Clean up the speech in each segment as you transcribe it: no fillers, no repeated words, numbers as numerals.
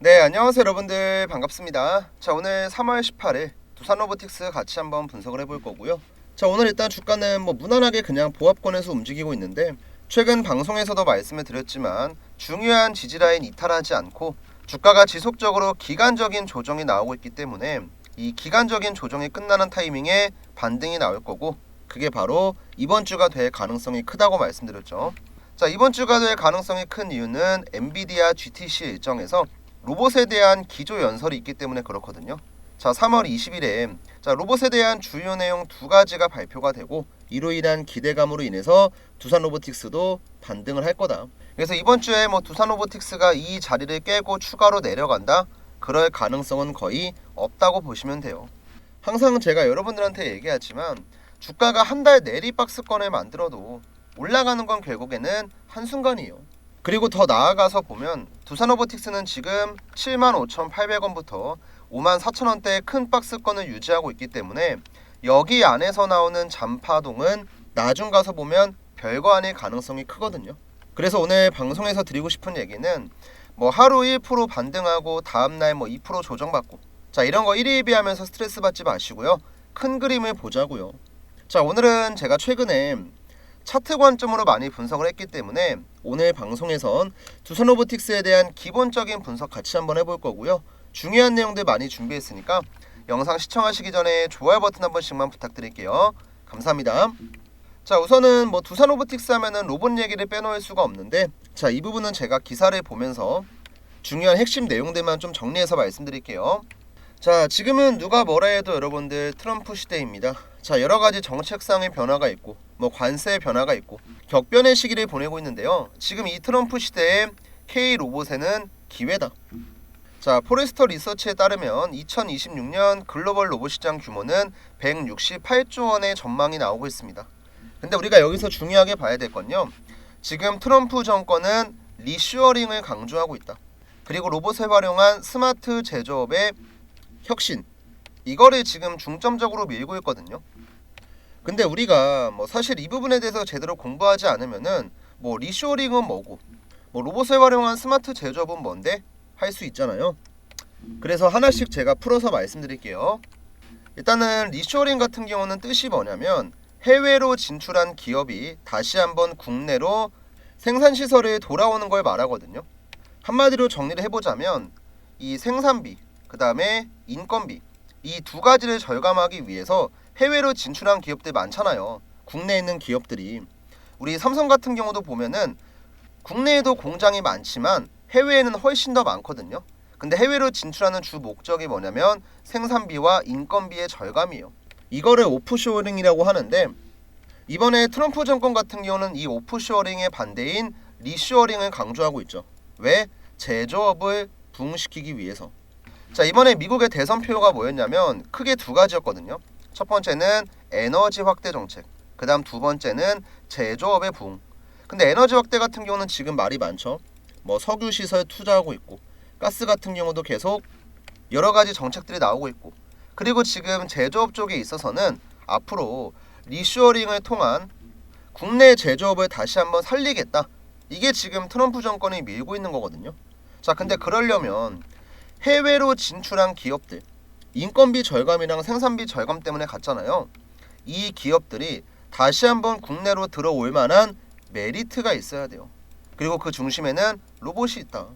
네, 안녕하세요 여러분들, 반갑습니다. 자, 오늘 3월 18일 두산로보틱스 같이 한번 분석을 해볼 거고요. 자, 오늘 일단 주가는 무난하게 그냥 보합권에서 움직이고 있는데, 최근 방송에서도 말씀을 드렸지만 중요한 지지라인 이탈하지 않고 주가가 지속적으로 기간적인 조정이 나오고 있기 때문에 이 기간적인 조정이 끝나는 타이밍에 반등이 나올 거고, 그게 바로 이번 주가 될 가능성이 크다고 말씀드렸죠. 자, 이번 주가 될 가능성이 큰 이유는 엔비디아 GTC 일정에서 로봇에 대한 기조 연설이 있기 때문에 그렇거든요. 자, 3월 20일에 로봇에 대한 주요 내용 두 가지가 발표가 되고, 이로 인한 기대감으로 인해서 두산로보틱스도 반등을 할 거다. 그래서 이번 주에 두산로보틱스가 이 자리를 깨고 추가로 내려간다, 그럴 가능성은 거의 없다고 보시면 돼요. 항상 제가 여러분들한테 얘기하지만 주가가 한 달 내리박스권을 만들어도 올라가는 건 결국에는 한순간이에요. 그리고 더 나아가서 보면 두산로보틱스는 지금 75,800원부터 54,000원대 큰 박스권을 유지하고 있기 때문에 여기 안에서 나오는 잔파동은 나중 가서 보면 별거 아닐 가능성이 크거든요. 그래서 오늘 방송에서 드리고 싶은 얘기는 하루 1% 반등하고 다음날 2% 조정받고, 자, 이런 거 1일1비 하면서 스트레스 받지 마시고요. 큰 그림을 보자고요. 자, 오늘은 제가 최근에 차트 관점으로 많이 분석을 했기 때문에 오늘 방송에선 두산로보틱스에 대한 기본적인 분석 같이 한번 해볼 거고요. 중요한 내용들 많이 준비했으니까 영상 시청하시기 전에 좋아요 버튼 한 번씩만 부탁드릴게요. 감사합니다. 자, 우선은 두산로보틱스 하면은 로봇 얘기를 빼놓을 수가 없는데, 자, 이 부분은 제가 기사를 보면서 중요한 핵심 내용들만 좀 정리해서 말씀드릴게요. 자, 지금은 누가 뭐라 해도 여러분들 트럼프 시대입니다. 자, 여러가지 정책상의 변화가 있고 관세 변화가 있고 격변의 시기를 보내고 있는데요. 지금 이 트럼프 시대에 K로봇에는 기회다. 자, 포레스터 리서치에 따르면 2026년 글로벌 로봇 시장 규모는 168조 원의 전망이 나오고 있습니다. 근데 우리가 여기서 중요하게 봐야 될 건요, 지금 트럼프 정권은 리슈어링을 강조하고 있다. 그리고 로봇을 활용한 스마트 제조업의 혁신, 이거를 지금 중점적으로 밀고 있거든요. 근데 우리가 사실 이 부분에 대해서 제대로 공부하지 않으면은 리쇼링은 뭐고 로봇을 활용한 스마트 제조업은 뭔데 할 수 있잖아요. 그래서 하나씩 제가 풀어서 말씀드릴게요. 일단은 리쇼링 같은 경우는 뜻이 뭐냐면 해외로 진출한 기업이 다시 한번 국내로 생산시설을 돌아오는 걸 말하거든요. 한마디로 정리를 해보자면 이 생산비, 그 다음에 인건비, 이 두 가지를 절감하기 위해서 해외로 진출한 기업들 많잖아요. 국내에 있는 기업들이. 우리 삼성 같은 경우도 보면은 국내에도 공장이 많지만 해외에는 훨씬 더 많거든요. 근데 해외로 진출하는 주 목적이 뭐냐면 생산비와 인건비의 절감이에요. 이거를 오프쇼어링이라고 하는데, 이번에 트럼프 정권 같은 경우는 이 오프쇼어링의 반대인 리쇼어링을 강조하고 있죠. 왜? 제조업을 부흥시키기 위해서. 자, 이번에 미국의 대선 표가 뭐였냐면 크게 두 가지였거든요. 첫 번째는 에너지 확대 정책, 그 다음 두 번째는 제조업의 부흥. 근데 에너지 확대 같은 경우는 지금 말이 많죠. 석유 시설 투자하고 있고, 가스 같은 경우도 계속 여러 가지 정책들이 나오고 있고, 그리고 지금 제조업 쪽에 있어서는 앞으로 리슈어링을 통한 국내 제조업을 다시 한번 살리겠다, 이게 지금 트럼프 정권이 밀고 있는 거거든요. 자, 근데 그러려면 해외로 진출한 기업들, 인건비 절감이랑 생산비 절감 때문에 갔잖아요. 이 기업들이 다시 한번 국내로 들어올 만한 메리트가 있어야 돼요. 그리고 그 중심에는 로봇이 있다.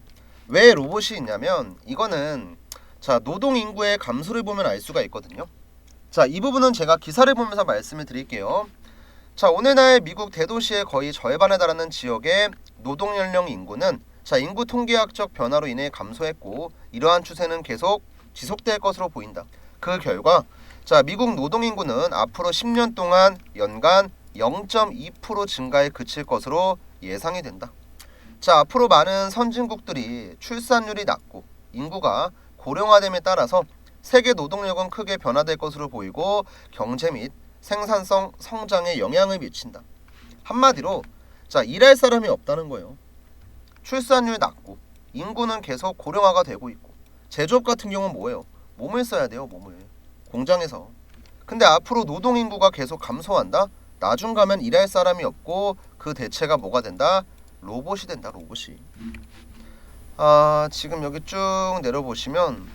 왜 로봇이 있냐면 이거는 노동 인구의 감소를 보면 알 수가 있거든요. 자, 이 부분은 제가 기사를 보면서 말씀을 드릴게요. 자, 오늘날 미국 대도시의 거의 절반에 달하는 지역의 노동 연령 인구는 인구 통계학적 변화로 인해 감소했고, 이러한 추세는 계속 지속될 것으로 보인다. 그 결과 미국 노동 인구는 앞으로 10년 동안 연간 0.2% 증가에 그칠 것으로 예상이 된다. 자, 앞으로 많은 선진국들이 출산율이 낮고 인구가 고령화됨에 따라서 세계 노동력은 크게 변화될 것으로 보이고 경제 및 생산성 성장에 영향을 미친다. 한마디로 일할 사람이 없다는 거예요. 출산율 낮고 인구는 계속 고령화가 되고 있고, 제조업 같은 경우는 뭐예요? 몸을 써야 돼요, 몸을. 공장에서. 근데 앞으로 노동 인구가 계속 감소한다? 나중 가면 일할 사람이 없고 그 대체가 뭐가 된다? 로봇이 된다, 로봇이. 지금 여기 쭉 내려보시면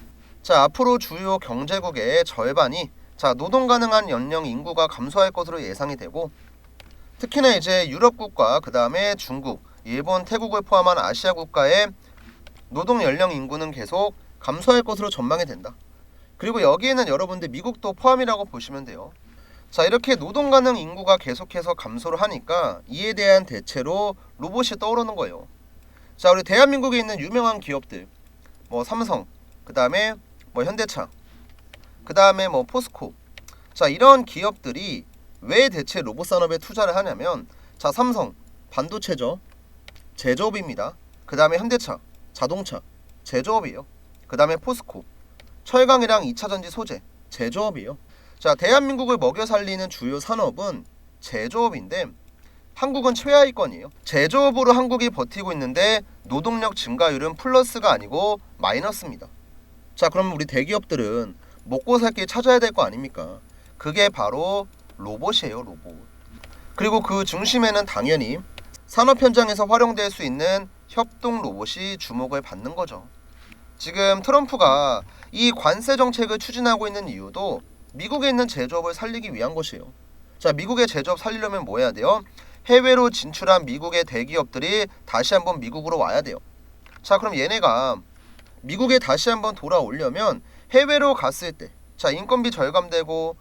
자, 앞으로 주요 경제국의 절반이 자, 노동 가능한 연령 인구가 감소할 것으로 예상이 되고, 특히나 이제 유럽국가, 그 다음에 중국, 일본, 태국을 포함한 아시아 국가의 노동 연령 인구는 계속 감소할 것으로 전망이 된다. 그리고 여기에는 여러분들 미국도 포함이라고 보시면 돼요. 자, 이렇게 노동 가능 인구가 계속해서 감소를 하니까 이에 대한 대체로 로봇이 떠오르는 거예요. 자, 우리 대한민국에 있는 유명한 기업들, 뭐 삼성, 그 다음에 뭐 현대차, 그 다음에 뭐 포스코. 자, 이런 기업들이 왜 대체 로봇 산업에 투자를 하냐면, 자, 삼성 반도체죠, 제조업입니다. 그 다음에 현대차 자동차 제조업이에요. 그 다음에 포스코 철강이랑 2차전지 소재 제조업이에요. 자, 대한민국을 먹여 살리는 주요 산업은 제조업인데 한국은 최하위권이에요. 제조업으로 한국이 버티고 있는데 노동력 증가율은 플러스가 아니고 마이너스입니다. 자, 그럼 우리 대기업들은 먹고 살 길 찾아야 될 거 아닙니까? 그게 바로 로봇이에요, 로봇. 그리고 그 중심에는 당연히 산업 현장에서 활용될 수 있는 협동 로봇이 주목을 받는 거죠. 지금 트럼프가 이 관세 정책을 추진하고 있는 이유도 미국에 있는 제조업을 살리기 위한 것이에요. 자, 미국의 제조업 살리려면 뭐 해야 돼요? 해외로 진출한 미국의 대기업들이 다시 한번 미국으로 와야 돼요. 자, 그럼 얘네가 미국에 다시 한번 돌아오려면 해외로 갔을 때, 자, 인건비 절감되고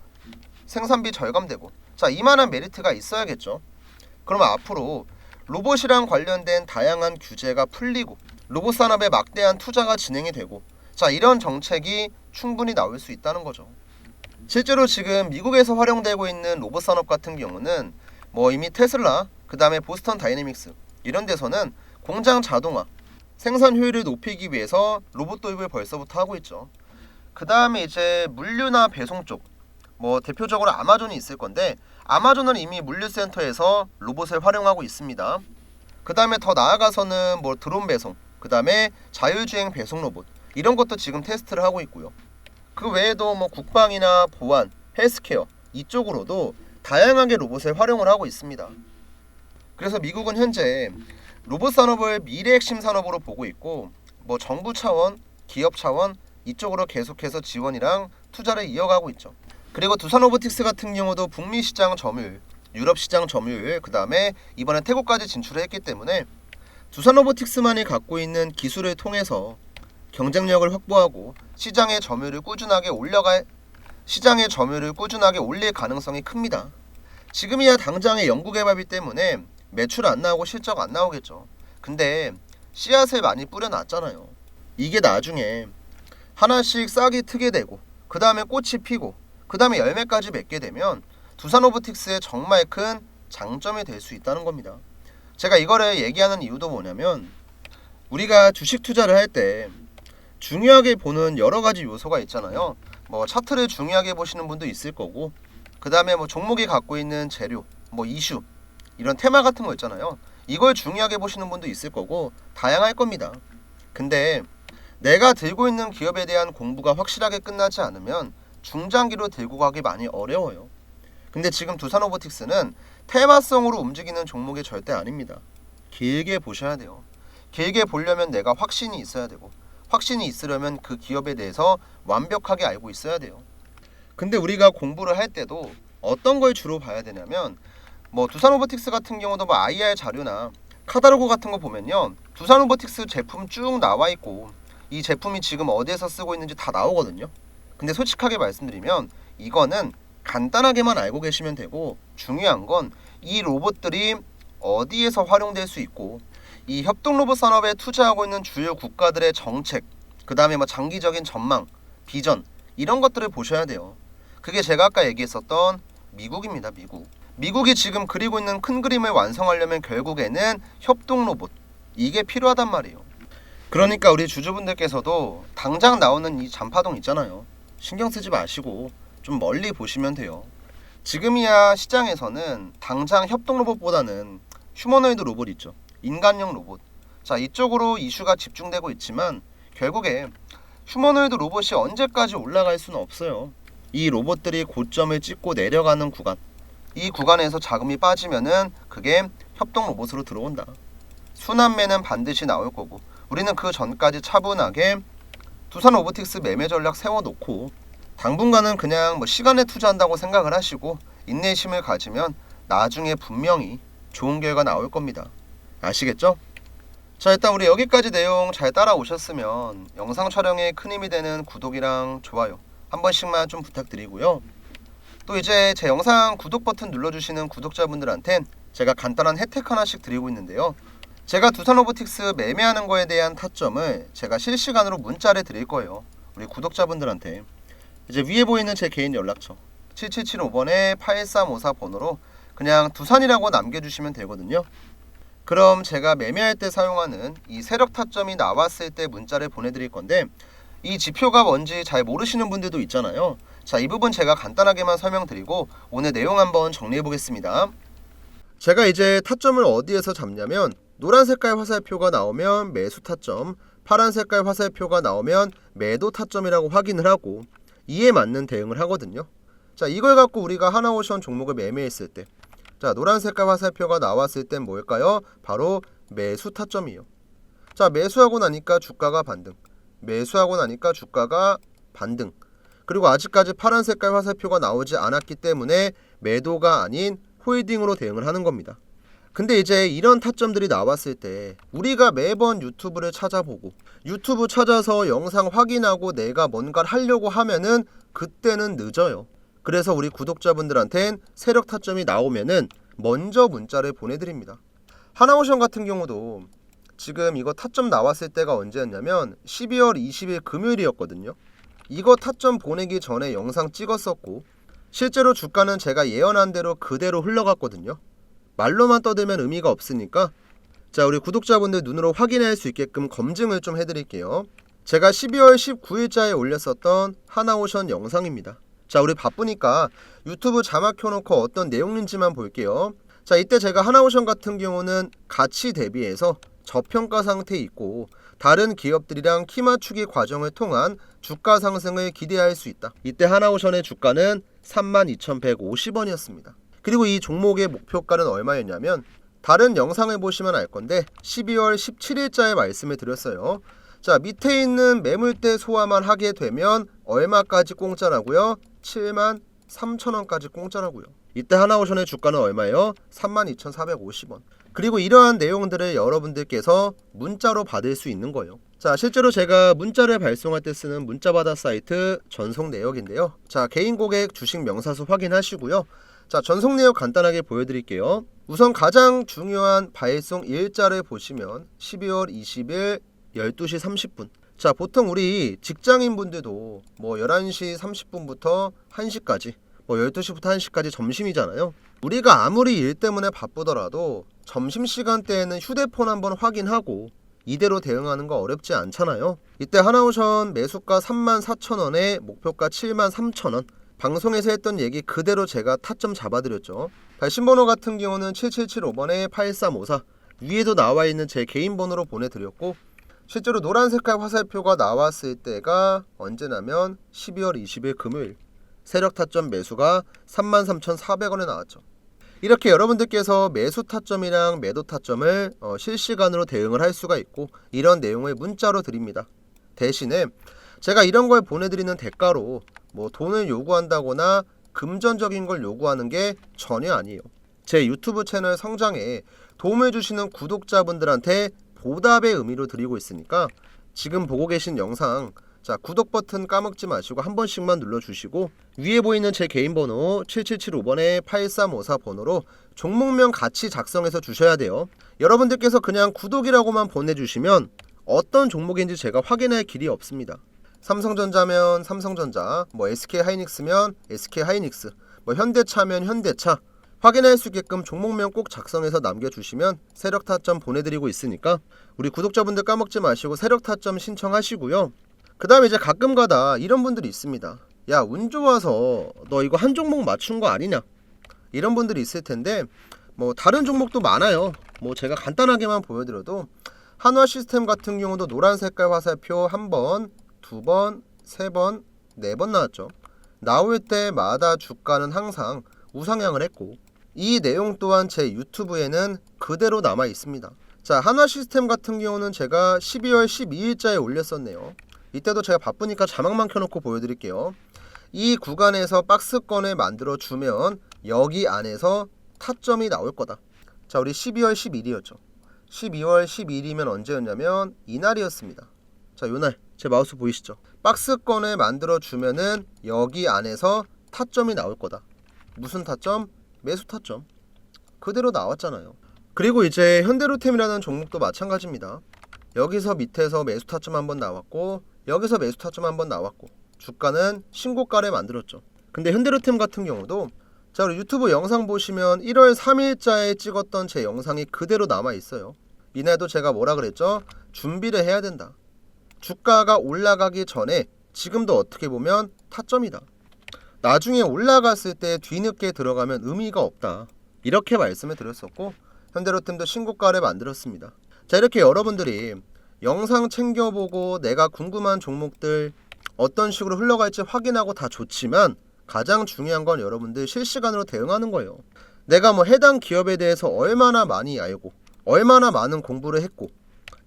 생산비 절감되고, 자, 이만한 메리트가 있어야겠죠. 그러면 앞으로 로봇이랑 관련된 다양한 규제가 풀리고 로봇 산업에 막대한 투자가 진행이 되고, 자, 이런 정책이 충분히 나올 수 있다는 거죠. 실제로 지금 미국에서 활용되고 있는 로봇 산업 같은 경우는 뭐 이미 테슬라, 그 다음에 보스턴 다이내믹스 이런 데서는 공장 자동화, 생산 효율을 높이기 위해서 로봇 도입을 벌써부터 하고 있죠. 그 다음에 이제 물류나 배송 쪽, 뭐 대표적으로 아마존이 있을 건데, 아마존은 이미 물류센터에서 로봇을 활용하고 있습니다. 그 다음에 더 나아가서는 뭐 드론 배송, 그 다음에 자율주행 배송 로봇 이런 것도 지금 테스트를 하고 있고요. 그 외에도 뭐 국방이나 보안, 헬스케어 이쪽으로도 다양하게 로봇을 활용을 하고 있습니다. 그래서 미국은 현재 로봇 산업을 미래 핵심 산업으로 보고 있고, 뭐 정부 차원, 기업 차원 이쪽으로 계속해서 지원이랑 투자를 이어가고 있죠. 그리고 두산로보틱스 같은 경우도 북미 시장 점유율, 유럽 시장 점유율, 그 다음에 이번에 태국까지 진출을 했기 때문에 두산로보틱스만이 갖고 있는 기술을 통해서 경쟁력을 확보하고 시장의 점유율을 꾸준하게 올릴 가능성이 큽니다. 지금이야 당장의 연구개발비 때문에 매출 안 나오고 실적 안 나오겠죠. 근데 씨앗을 많이 뿌려놨잖아요. 이게 나중에 하나씩 싹이 트게 되고, 그 다음에 꽃이 피고, 그 다음에 열매까지 맺게 되면 두산로보틱스의 정말 큰 장점이 될 수 있다는 겁니다. 제가 이거를 얘기하는 이유도 뭐냐면, 우리가 주식 투자를 할 때 중요하게 보는 여러 가지 요소가 있잖아요. 뭐 차트를 중요하게 보시는 분도 있을 거고, 그 다음에 뭐 종목이 갖고 있는 재료, 뭐 이슈, 이런 테마 같은 거 있잖아요. 이걸 중요하게 보시는 분도 있을 거고 다양할 겁니다. 근데 내가 들고 있는 기업에 대한 공부가 확실하게 끝나지 않으면 중장기로 들고 가기 많이 어려워요. 근데 지금 두산로보틱스는 테마성으로 움직이는 종목이 절대 아닙니다. 길게 보셔야 돼요. 길게 보려면 내가 확신이 있어야 되고, 확신이 있으려면 그 기업에 대해서 완벽하게 알고 있어야 돼요. 근데 우리가 공부를 할 때도 어떤 걸 주로 봐야 되냐면, 뭐 두산로보틱스 같은 경우도 뭐 IR 자료나 카다로그 같은 거 보면요, 두산로보틱스 제품 쭉 나와 있고 이 제품이 지금 어디에서 쓰고 있는지 다 나오거든요. 근데 솔직하게 말씀드리면 이거는 간단하게만 알고 계시면 되고, 중요한 건 이 로봇들이 어디에서 활용될 수 있고, 이 협동 로봇 산업에 투자하고 있는 주요 국가들의 정책, 그 다음에 뭐 장기적인 전망, 비전 이런 것들을 보셔야 돼요. 그게 제가 아까 얘기했었던 미국입니다. 미국이 지금 그리고 있는 큰 그림을 완성하려면 결국에는 협동 로봇, 이게 필요하단 말이에요. 그러니까 우리 주주분들께서도 당장 나오는 이 잔파동 있잖아요. 신경 쓰지 마시고 좀 멀리 보시면 돼요. 지금이야 시장에서는 당장 협동 로봇보다는 휴머노이드 로봇 있죠. 인간형 로봇. 자, 이쪽으로 이슈가 집중되고 있지만 결국에 휴머노이드 로봇이 언제까지 올라갈 수는 없어요. 이 로봇들이 고점을 찍고 내려가는 구간, 이 구간에서 자금이 빠지면은 그게 협동 로봇으로 들어온다. 순환매는 반드시 나올 거고, 우리는 그 전까지 차분하게 두산 로보틱스 매매 전략 세워놓고 당분간은 그냥 뭐 시간에 투자한다고 생각을 하시고 인내심을 가지면 나중에 분명히 좋은 결과 나올 겁니다. 아시겠죠? 자, 일단 우리 여기까지 내용 잘 따라오셨으면 영상 촬영에 큰 힘이 되는 구독이랑 좋아요 한 번씩만 좀 부탁드리고요. 또 이제 제 영상 구독 버튼 눌러주시는 구독자분들한텐 제가 간단한 혜택 하나씩 드리고 있는데요. 제가 두산 로보틱스 매매하는 거에 대한 타점을 제가 실시간으로 문자를 드릴 거예요. 우리 구독자분들한테. 이제 위에 보이는 제 개인 연락처 7775번에 8354 번호로 그냥 두산이라고 남겨주시면 되거든요. 그럼 제가 매매할 때 사용하는 이 세력 타점이 나왔을 때 문자를 보내드릴 건데, 이 지표가 뭔지 잘 모르시는 분들도 있잖아요. 자, 이 부분 제가 간단하게만 설명드리고 오늘 내용 한번 정리해 보겠습니다. 제가 이제 타점을 어디에서 잡냐면, 노란 색깔 화살표가 나오면 매수 타점, 파란 색깔 화살표가 나오면 매도 타점이라고 확인을 하고 이에 맞는 대응을 하거든요. 자, 이걸 갖고 우리가 하나오션 종목을 매매했을 때, 자, 노란 색깔 화살표가 나왔을 땐 뭘까요? 바로 매수 타점이요. 자, 매수하고 나니까 주가가 반등, 매수하고 나니까 주가가 반등, 그리고 아직까지 파란 색깔 화살표가 나오지 않았기 때문에 매도가 아닌 홀딩으로 대응을 하는 겁니다. 근데 이제 이런 타점들이 나왔을 때 우리가 매번 유튜브를 찾아보고 유튜브 찾아서 영상 확인하고 내가 뭔가를 하려고 하면은 그때는 늦어요. 그래서 우리 구독자분들한텐 세력 타점이 나오면은 먼저 문자를 보내드립니다. 하나오션 같은 경우도 지금 이거 타점 나왔을 때가 언제였냐면 12월 20일 금요일이었거든요. 이거 타점 보내기 전에 영상 찍었었고 실제로 주가는 제가 예언한 대로 그대로 흘러갔거든요. 말로만 떠들면 의미가 없으니까 자, 우리 구독자분들 눈으로 확인할 수 있게끔 검증을 좀 해드릴게요. 제가 12월 19일자에 올렸었던 하나오션 영상입니다. 자, 우리 바쁘니까 유튜브 자막 켜놓고 어떤 내용인지만 볼게요. 자, 이때 제가 하나오션 같은 경우는 가치 대비해서 저평가 상태에 있고 다른 기업들이랑 키 맞추기 과정을 통한 주가 상승을 기대할 수 있다. 이때 하나오션의 주가는 32,150원이었습니다. 그리고 이 종목의 목표가는 얼마였냐면, 다른 영상을 보시면 알 건데 12월 17일자에 말씀을 드렸어요. 자, 밑에 있는 매물대 소화만 하게 되면 얼마까지 공짜라고요? 73,000원까지 공짜라고요. 이때 하나오션의 주가는 얼마예요? 32,450원. 그리고 이러한 내용들을 여러분들께서 문자로 받을 수 있는 거예요. 자, 실제로 제가 문자를 발송할 때 쓰는 문자받아 사이트 전송 내역인데요. 자, 개인 고객 주식 명사수 확인하시고요. 자, 전송 내역 간단하게 보여드릴게요. 우선 가장 중요한 발송 일자를 보시면 12월 20일 12시 30분. 자, 보통 우리 직장인분들도 뭐 11시 30분부터 1시까지, 뭐 12시부터 1시까지 점심이잖아요. 우리가 아무리 일 때문에 바쁘더라도 점심시간대에는 휴대폰 한번 확인하고 이대로 대응하는 거 어렵지 않잖아요. 이때 하나오션 매수가 34,000원에 목표가 73,000원. 방송에서 했던 얘기 그대로 제가 타점 잡아드렸죠. 발신번호 같은 경우는 7775번에 8354. 위에도 나와 있는 제 개인 번호로 보내드렸고, 실제로 노란 색깔 화살표가 나왔을 때가 언제냐면 12월 20일 금요일. 세력 타점 매수가 33,400원에 나왔죠. 이렇게 여러분들께서 매수 타점이랑 매도 타점을 실시간으로 대응을 할 수가 있고 이런 내용을 문자로 드립니다. 대신에 제가 이런 걸 보내드리는 대가로 뭐 돈을 요구한다거나 금전적인 걸 요구하는 게 전혀 아니에요. 제 유튜브 채널 성장에 도움을 주시는 구독자분들한테 보답의 의미로 드리고 있으니까 지금 보고 계신 영상, 자, 구독 버튼 까먹지 마시고 한 번씩만 눌러주시고 위에 보이는 제 개인 번호 7775번에 8354 번호로 종목명 같이 작성해서 주셔야 돼요. 여러분들께서 그냥 구독이라고만 보내주시면 어떤 종목인지 제가 확인할 길이 없습니다. 삼성전자면 삼성전자, 뭐 SK하이닉스면 SK하이닉스, 뭐 현대차면 현대차, 확인할 수 있게끔 종목명 꼭 작성해서 남겨주시면 세력 타점 보내드리고 있으니까 우리 구독자분들 까먹지 마시고 세력 타점 신청하시고요. 그 다음에 이제 가끔가다 이런 분들이 있습니다. 야, 운 좋아서 너 이거 한 종목 맞춘 거 아니냐, 이런 분들이 있을 텐데 뭐 다른 종목도 많아요. 뭐 제가 간단하게만 보여드려도 한화시스템 같은 경우도 노란 색깔 화살표 1번, 2번, 3번, 4번 나왔죠. 나올 때마다 주가는 항상 우상향을 했고 이 내용 또한 제 유튜브에는 그대로 남아 있습니다. 자, 한화시스템 같은 경우는 제가 12월 12일자에 올렸었네요. 이때도 제가 바쁘니까 자막만 켜놓고 보여드릴게요. 이 구간에서 박스권을 만들어 주면 여기 안에서 타점이 나올 거다. 자, 우리 12월 10일이었죠. 12월 10일이면 언제였냐면 이날이었습니다. 자, 요날 제 마우스 보이시죠? 박스권을 만들어 주면은 여기 안에서 타점이 나올 거다. 무슨 타점? 매수 타점. 그대로 나왔잖아요. 그리고 이제 현대로템이라는 종목도 마찬가지입니다. 여기서 밑에서 매수 타점 한번 나왔고, 여기서 매수 타점 한번 나왔고, 주가는 신고가를 만들었죠. 근데 현대로템 같은 경우도, 자, 우리 유튜브 영상 보시면 1월 3일자에 찍었던 제 영상이 그대로 남아 있어요. 이날도 제가 뭐라 그랬죠? 준비를 해야 된다. 주가가 올라가기 전에 지금도 어떻게 보면 타점이다. 나중에 올라갔을 때 뒤늦게 들어가면 의미가 없다. 이렇게 말씀을 드렸었고, 현대로템도 신고가를 만들었습니다. 자, 이렇게 여러분들이 영상 챙겨보고 내가 궁금한 종목들 어떤 식으로 흘러갈지 확인하고 다 좋지만, 가장 중요한 건 여러분들 실시간으로 대응하는 거예요. 내가 뭐 해당 기업에 대해서 얼마나 많이 알고 얼마나 많은 공부를 했고,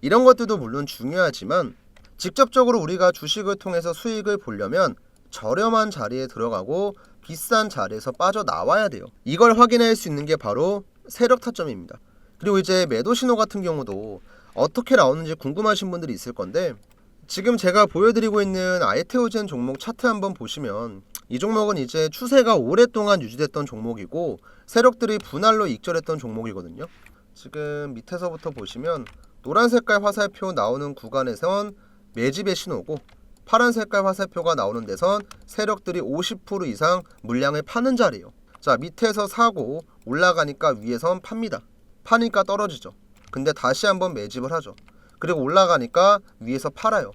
이런 것들도 물론 중요하지만 직접적으로 우리가 주식을 통해서 수익을 보려면 저렴한 자리에 들어가고 비싼 자리에서 빠져나와야 돼요. 이걸 확인할 수 있는 게 바로 세력 타점입니다. 그리고 이제 매도 신호 같은 경우도 어떻게 나오는지 궁금하신 분들이 있을 건데, 지금 제가 보여드리고 있는 아이테오젠 종목 차트 한번 보시면 이 종목은 이제 추세가 오랫동안 유지됐던 종목이고 세력들이 분할로 익절했던 종목이거든요. 지금 밑에서부터 보시면 노란 색깔 화살표 나오는 구간에선 매집의 신호고, 파란 색깔 화살표가 나오는 데선 세력들이 50% 이상 물량을 파는 자리예요. 자, 밑에서 사고 올라가니까 위에선 팝니다. 파니까 떨어지죠. 근데 다시 한번 매집을 하죠. 그리고 올라가니까 위에서 팔아요.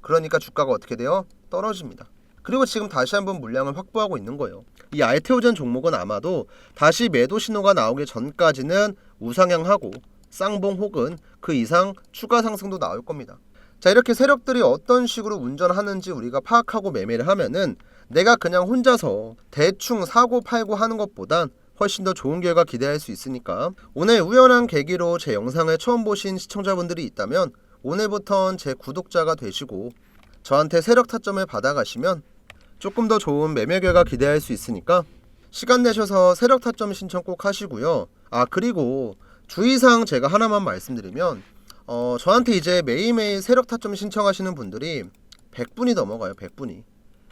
그러니까 주가가 어떻게 돼요? 떨어집니다. 그리고 지금 다시 한번 물량을 확보하고 있는 거예요. 이 알테오젠 종목은 아마도 다시 매도 신호가 나오기 전까지는 우상향하고 쌍봉 혹은 그 이상 추가 상승도 나올 겁니다. 자, 이렇게 세력들이 어떤 식으로 운전하는지 우리가 파악하고 매매를 하면은 내가 그냥 혼자서 대충 사고 팔고 하는 것보단 훨씬 더 좋은 결과 기대할 수 있으니까, 오늘 우연한 계기로 제 영상을 처음 보신 시청자분들이 있다면 오늘부턴 제 구독자가 되시고 저한테 세력 타점을 받아가시면 조금 더 좋은 매매 결과 기대할 수 있으니까 시간 내셔서 세력 타점 신청 꼭 하시고요. 아, 그리고 주의사항 제가 하나만 말씀드리면, 저한테 이제 매일매일 세력 타점 신청하시는 분들이 100분이 넘어가요. 100분이.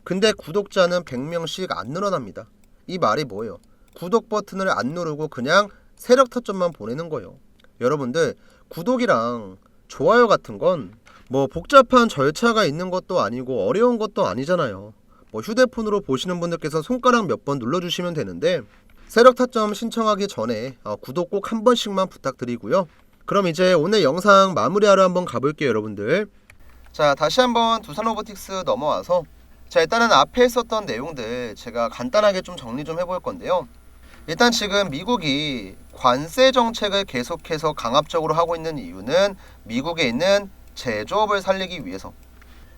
근데 구독자는 100명씩 안 늘어납니다. 이 말이 뭐예요? 구독 버튼을 안 누르고 그냥 세력 타점만 보내는 거예요. 여러분들, 구독이랑 좋아요 같은 건 뭐 복잡한 절차가 있는 것도 아니고 어려운 것도 아니잖아요. 뭐 휴대폰으로 보시는 분들께서 손가락 몇 번 눌러주시면 되는데, 세력 타점 신청하기 전에 구독 꼭 한 번씩만 부탁드리고요. 그럼 이제 오늘 영상 마무리하러 한번 가볼게요, 여러분들. 자, 다시 한번 두산로보틱스 넘어와서, 자, 일단은 앞에 있었던 내용들 제가 간단하게 좀 정리 좀 해볼 건데요. 일단 지금 미국이 관세 정책을 계속해서 강압적으로 하고 있는 이유는 미국에 있는 제조업을 살리기 위해서.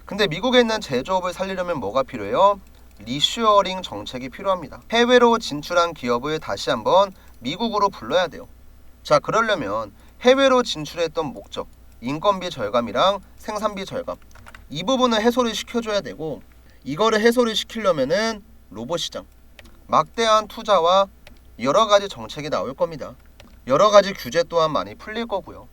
근데 미국에 있는 제조업을 살리려면 뭐가 필요해요? 리슈어링 정책이 필요합니다. 해외로 진출한 기업을 다시 한번 미국으로 불러야 돼요. 자, 그러려면 해외로 진출했던 목적, 인건비 절감이랑 생산비 절감, 이 부분을 해소를 시켜줘야 되고, 이거를 해소를 시키려면은 로봇 시장, 막대한 투자와 여러가지 정책이 나올 겁니다. 여러가지 규제 또한 많이 풀릴 거고요.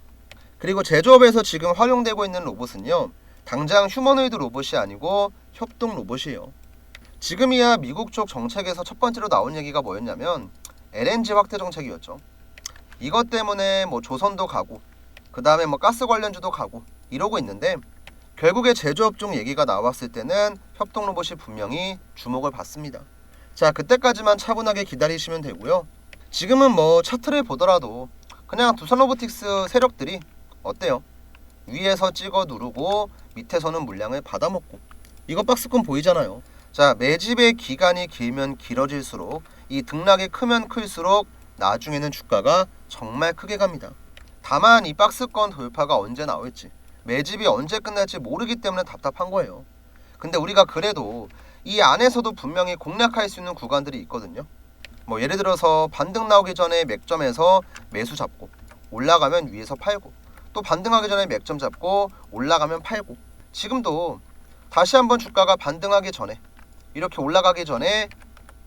그리고 제조업에서 지금 활용되고 있는 로봇은요, 당장 휴머노이드 로봇이 아니고 협동 로봇이에요. 지금이야 미국 쪽 정책에서 첫 번째로 나온 얘기가 뭐였냐면 LNG 확대 정책이었죠. 이것 때문에 뭐 조선도 가고 그 다음에 뭐 가스 관련주도 가고 이러고 있는데, 결국에 제조업 쪽 얘기가 나왔을 때는 협동 로봇이 분명히 주목을 받습니다. 자, 그때까지만 차분하게 기다리시면 되고요. 지금은 뭐 차트를 보더라도 그냥 두산로보틱스 세력들이 어때요? 위에서 찍어 누르고 밑에서는 물량을 받아먹고, 이거 박스권 보이잖아요. 자, 매집의 기간이 길면 길어질수록, 이 등락이 크면 클수록 나중에는 주가가 정말 크게 갑니다. 다만 이 박스권 돌파가 언제 나올지, 매집이 언제 끝날지 모르기 때문에 답답한 거예요. 근데 우리가 그래도 이 안에서도 분명히 공략할 수 있는 구간들이 있거든요. 뭐 예를 들어서 반등 나오기 전에 맥점에서 매수 잡고 올라가면 위에서 팔고, 또 반등하기 전에 맥점 잡고 올라가면 팔고, 지금도 다시 한번 주가가 반등하기 전에 이렇게 올라가기 전에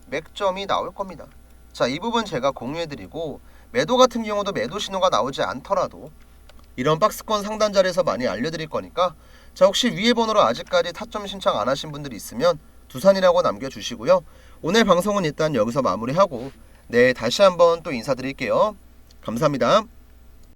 맥점이 나올 겁니다. 자, 이 부분 제가 공유해드리고, 매도 같은 경우도 매도 신호가 나오지 않더라도 이런 박스권 상단 자리에서 많이 알려드릴 거니까, 자, 혹시 위에 번호로 아직까지 타점 신청 안 하신 분들이 있으면 두산이라고 남겨주시고요. 오늘 방송은 일단 여기서 마무리하고 내일 다시 한번 또 인사드릴게요. 감사합니다.